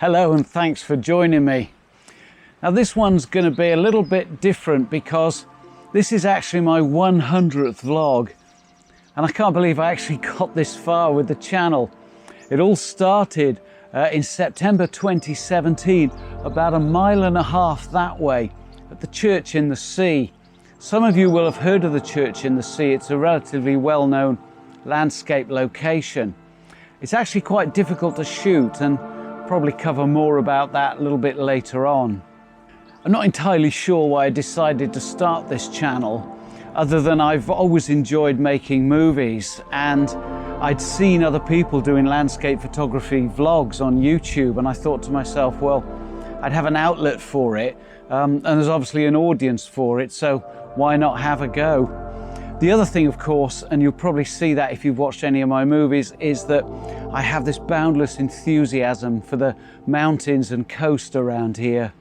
Hello and thanks for joining me. Now this one's going to be a little bit different because this is actually my 100th vlog, and I can't believe I actually got this far with the channel. It all started in September 2017, about 1.5 miles that way, at the church in the sea. Some of you will have heard of the church in the sea. It's a relatively well-known landscape location. It's actually quite difficult to shoot, and probably cover more about that a little bit later on. I'm not entirely sure why I decided to start this channel, other than I've always enjoyed making movies, and I'd seen other people doing landscape photography vlogs on YouTube, and I thought to myself, well, I'd have an outlet for it, and there's obviously an audience for it, so why not have a go? The other thing, of course, and you'll probably see that if you've watched any of my movies, is that I have this boundless enthusiasm for the mountains and coast around here.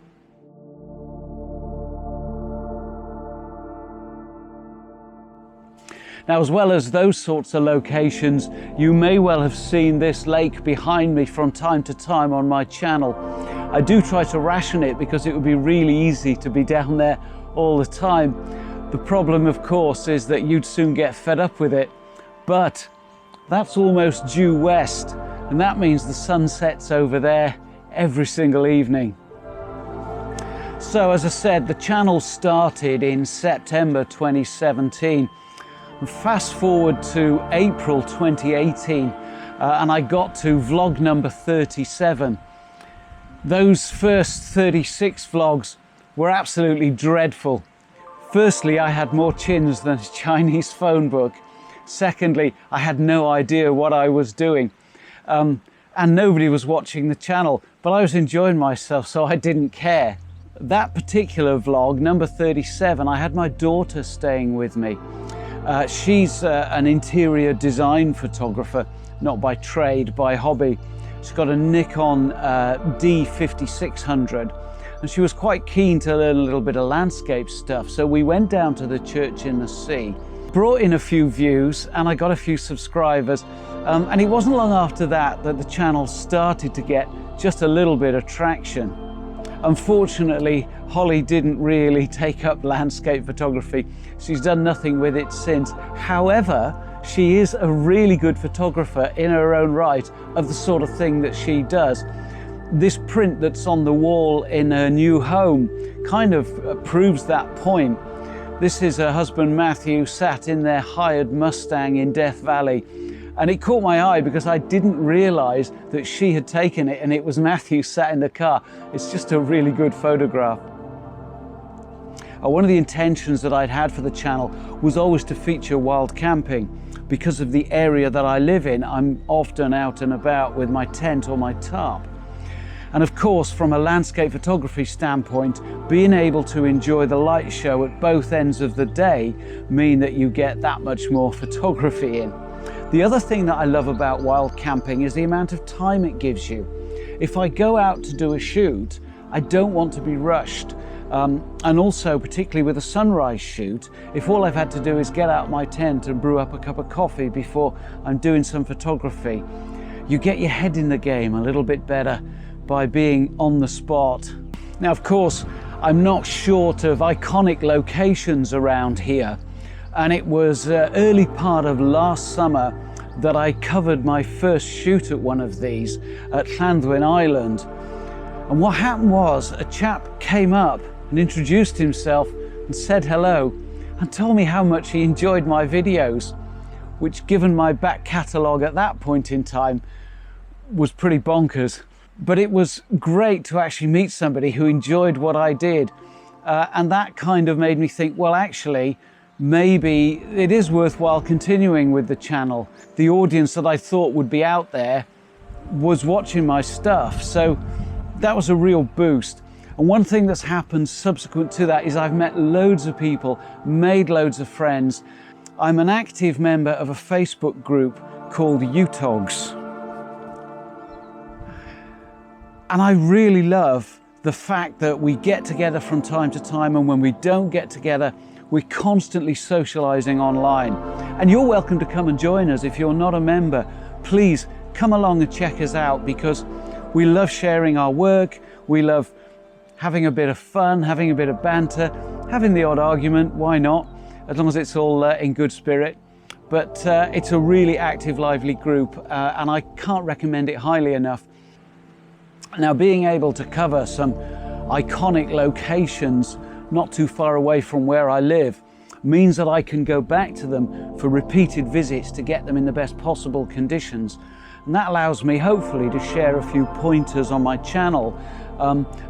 Now, as well as those sorts of locations, you may well have seen this lake behind me from time to time on my channel. I do try to ration it because it would be really easy to be down there all the time. The problem, of course, is that you'd soon get fed up with it, but that's almost due west, and that means the sun sets over there every single evening. So, as I said, the channel started in September 2017, and fast forward to April 2018, and I got to vlog number 37. Those first 36 vlogs were absolutely dreadful. Firstly, I had more chins than a Chinese phone book. Secondly, I had no idea what I was doing. And nobody was watching the channel, but I was enjoying myself, so I didn't care. That particular vlog, number 37, I had my daughter staying with me. She's an interior design photographer, not by trade, by hobby. She's got a Nikon D5600. And she was quite keen to learn a little bit of landscape stuff. So we went down to the church in the sea, brought in a few views, and I got a few subscribers. And it wasn't long after that that the channel started to get just a little bit of traction. Unfortunately, Holly didn't really take up landscape photography. She's done nothing with it since. However, she is a really good photographer in her own right of the sort of thing that she does. This print that's on the wall in her new home kind of proves that point. This is her husband Matthew sat in their hired Mustang in Death Valley, and it caught my eye because I didn't realize that she had taken it and it was Matthew sat in the car. It's just a really good photograph. One of the intentions that I'd had for the channel was always to feature wild camping. Because of the area that I live in, I'm often out and about with my tent or my tarp. And of course, from a landscape photography standpoint, being able to enjoy the light show at both ends of the day mean that you get that much more photography in. The other thing that I love about wild camping is the amount of time it gives you. If I go out to do a shoot, I don't want to be rushed. And also, particularly with a sunrise shoot, if all I've had to do is get out my tent and brew up a cup of coffee before I'm doing some photography, you get your head in the game a little bit better by being on the spot. Now, of course, I'm not short of iconic locations around here, and it was early part of last summer that I covered my first shoot at one of these at Llyn Island. And what happened was a chap came up and introduced himself and said hello and told me how much he enjoyed my videos, which, given my back catalogue at that point in time, was pretty bonkers. But it was great to actually meet somebody who enjoyed what I did. And that kind of made me think, well, actually, maybe it is worthwhile continuing with the channel. The audience that I thought would be out there was watching my stuff. So that was a real boost. And one thing that's happened subsequent to that is I've met loads of people, made loads of friends. I'm an active member of a Facebook group called UTOGs. And I really love the fact that we get together from time to time, and when we don't get together, we're constantly socializing online. And you're welcome to come and join us if you're not a member. Please come along and check us out, because We love sharing our work, we love having a bit of fun, having a bit of banter, having the odd argument, why not, as long as it's all in good spirit. But it's a really active, lively group, and I can't recommend it highly enough. Now, being able to cover some iconic locations not too far away from where I live means that I can go back to them for repeated visits to get them in the best possible conditions. And that allows me, hopefully, to share a few pointers on my channel,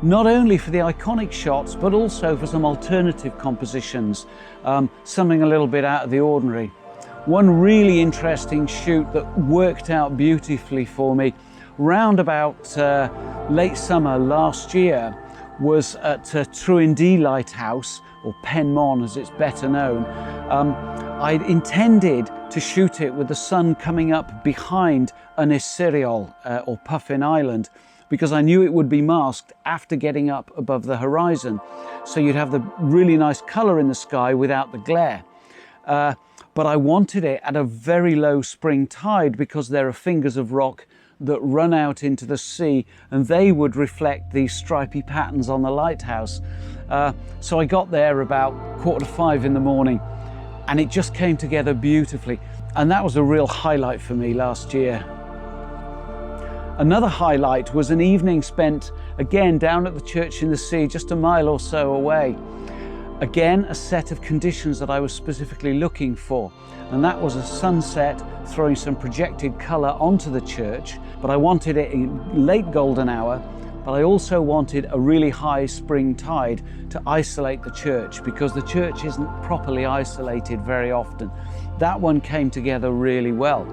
not only for the iconic shots, but also for some alternative compositions, something a little bit out of the ordinary. One really interesting shoot that worked out beautifully for me round about late summer last year was at Trwyn Lighthouse, or Penmon as it's better known. I'd intended to shoot it with the sun coming up behind Ynys Siriol, or Puffin Island, because I knew it would be masked after getting up above the horizon. So you'd have the really nice colour in the sky without the glare. But I wanted it at a very low spring tide because there are fingers of rock that run out into the sea, and they would reflect these stripy patterns on the lighthouse. So I got there about 4:45 in the morning, and it just came together beautifully. And that was a real highlight for me last year. Another highlight was an evening spent again down at the church in the sea, just a mile or so away. Again, a set of conditions that I was specifically looking for, and that was a sunset throwing some projected colour onto the church, but I wanted it in late golden hour, but I also wanted a really high spring tide to isolate the church, because the church isn't properly isolated very often. That one came together really well.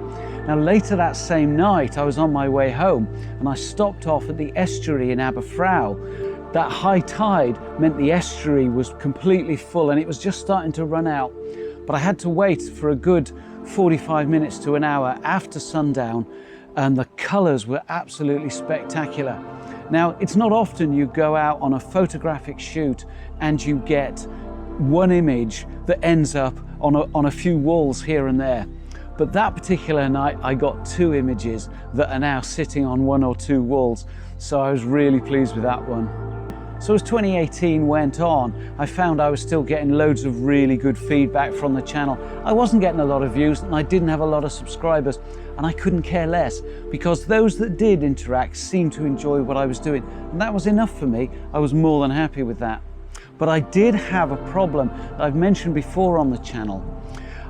Now, later that same night, I was on my way home and I stopped off at the estuary in Aberffraw. That high tide meant the estuary was completely full and it was just starting to run out. But I had to wait for a good 45 minutes to an hour after sundown, and the colours were absolutely spectacular. Now, it's not often you go out on a photographic shoot and you get one image that ends up on a few walls here and there. But that particular night, I got two images that are now sitting on one or two walls. So I was really pleased with that one. So as 2018 went on, I found I was still getting loads of really good feedback from the channel. I wasn't getting a lot of views and I didn't have a lot of subscribers, and I couldn't care less, because those that did interact seemed to enjoy what I was doing, and that was enough for me. I was more than happy with that. But I did have a problem that I've mentioned before on the channel.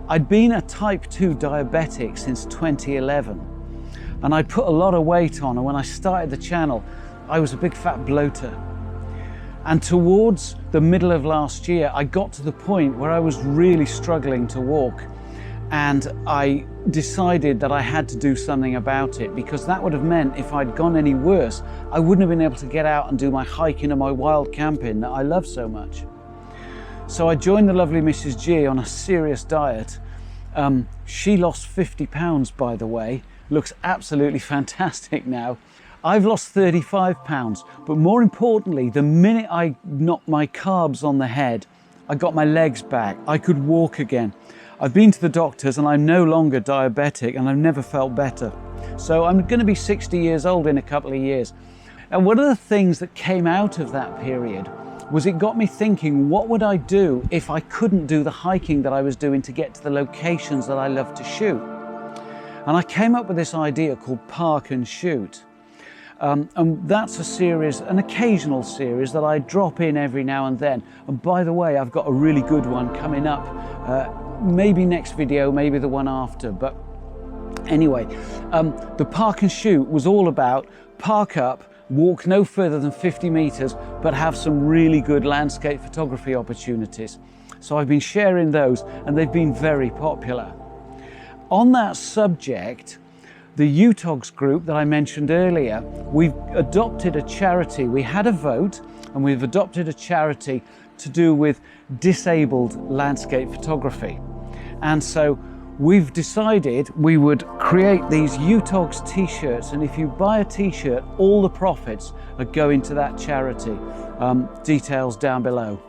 I'd been a type 2 diabetic since 2011, and I'd put a lot of weight on, and when I started the channel, I was a big fat bloater. And towards the middle of last year, I got to the point where I was really struggling to walk, and I decided that I had to do something about it, because that would have meant if I'd gone any worse, I wouldn't have been able to get out and do my hiking and my wild camping that I love so much. So I joined the lovely Mrs. G on a serious diet. She lost 50 pounds, by the way, looks absolutely fantastic now. I've lost 35 pounds, but more importantly, the minute I knocked my carbs on the head, I got my legs back. I could walk again. I've been to the doctors and I'm no longer diabetic, and I've never felt better. So I'm going to be 60 years old in a couple of years. And one of the things that came out of that period was it got me thinking, what would I do if I couldn't do the hiking that I was doing to get to the locations that I love to shoot? And I came up with this idea called Park and Shoot. And that's a series, an occasional series that I drop in every now and then. And by the way, I've got a really good one coming up, maybe next video, maybe the one after. But anyway, the Park and Shoot was all about park up, walk no further than 50 meters, but have some really good landscape photography opportunities. So I've been sharing those, and they've been very popular. On that subject, the UTOGS group that I mentioned earlier, we've adopted a charity. We had a vote and we've adopted a charity to do with disabled landscape photography. And so we've decided we would create these UTOGS t-shirts, and if you buy a t-shirt, all the profits are going to that charity. Details down below.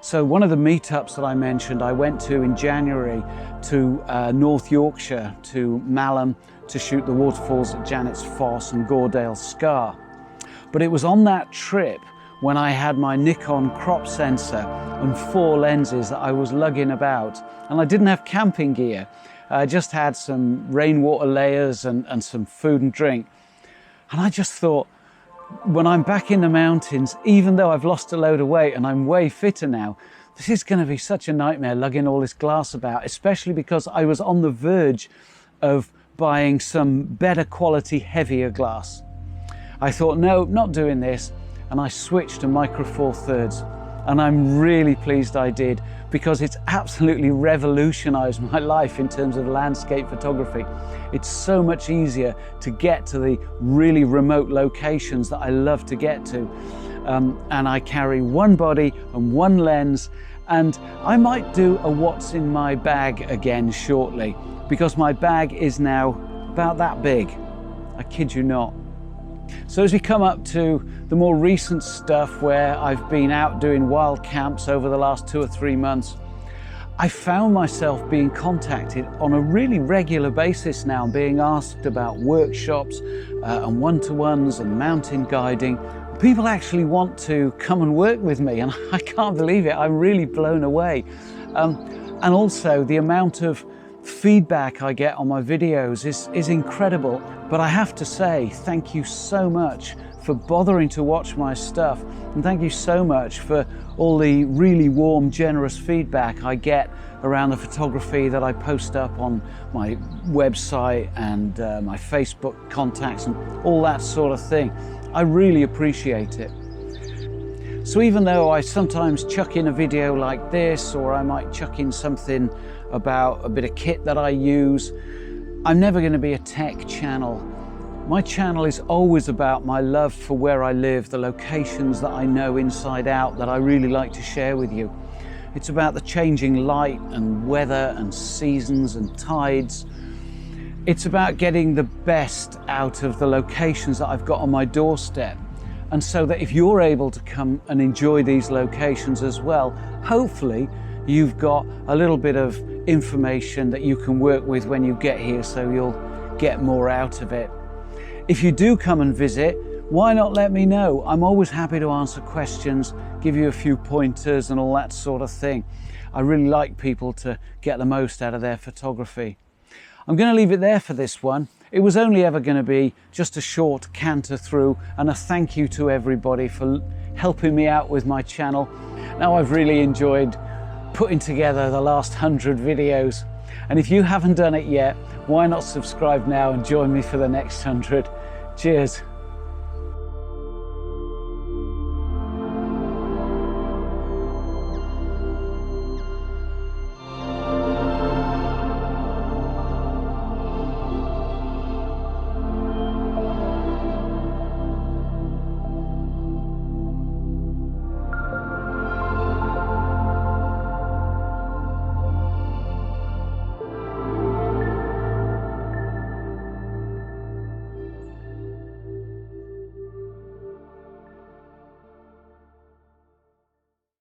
So one of the meetups that I mentioned, I went to in January to North Yorkshire, to Malham, to shoot the waterfalls at Janet's Foss and Goredale Scar. But it was on that trip when I had my Nikon crop sensor and 4 lenses that I was lugging about, and I didn't have camping gear. I just had some rainwater layers and some food and drink. And I just thought, when I'm back in the mountains, even though I've lost a load of weight and I'm way fitter now, this is going to be such a nightmare lugging all this glass about, especially because I was on the verge of buying some better quality, heavier glass. I thought, no, not doing this. And I switched to Micro Four Thirds, and I'm really pleased I did, because it's absolutely revolutionized my life in terms of landscape photography. It's so much easier to get to the really remote locations that I love to get to. And I carry one body and one lens, and I might do a what's in my bag again shortly, because my bag is now about that big. I kid you not. So as we come up to the more recent stuff where I've been out doing wild camps over the last 2 or 3 months, I found myself being contacted on a really regular basis now, being asked about workshops and one-to-ones and mountain guiding. People actually want to come and work with me, and I can't believe it. I'm really blown away. And also the amount of feedback I get on my videos is incredible. But I have to say, thank you so much for bothering to watch my stuff, and thank you so much for all the really warm, generous feedback I get around the photography that I post up on my website and my Facebook contacts and all that sort of thing. I really appreciate it. So even though I sometimes chuck in a video like this, or I might chuck in something about a bit of kit that I use, I'm never going to be a tech channel. My channel is always about my love for where I live, the locations that I know inside out that I really like to share with you. It's about the changing light and weather and seasons and tides. It's about getting the best out of the locations that I've got on my doorstep. And so that if you're able to come and enjoy these locations as well, hopefully you've got a little bit of information that you can work with when you get here, so you'll get more out of it. If you do come and visit, why not let me know? I'm always happy to answer questions, give you a few pointers and all that sort of thing. I really like people to get the most out of their photography. I'm going to leave it there for this one. It was only ever going to be just a short canter through, and a thank you to everybody for helping me out with my channel. Now I've really enjoyed putting together the last 100 videos, and if you haven't done it yet, why not subscribe now and join me for the next 100. Cheers.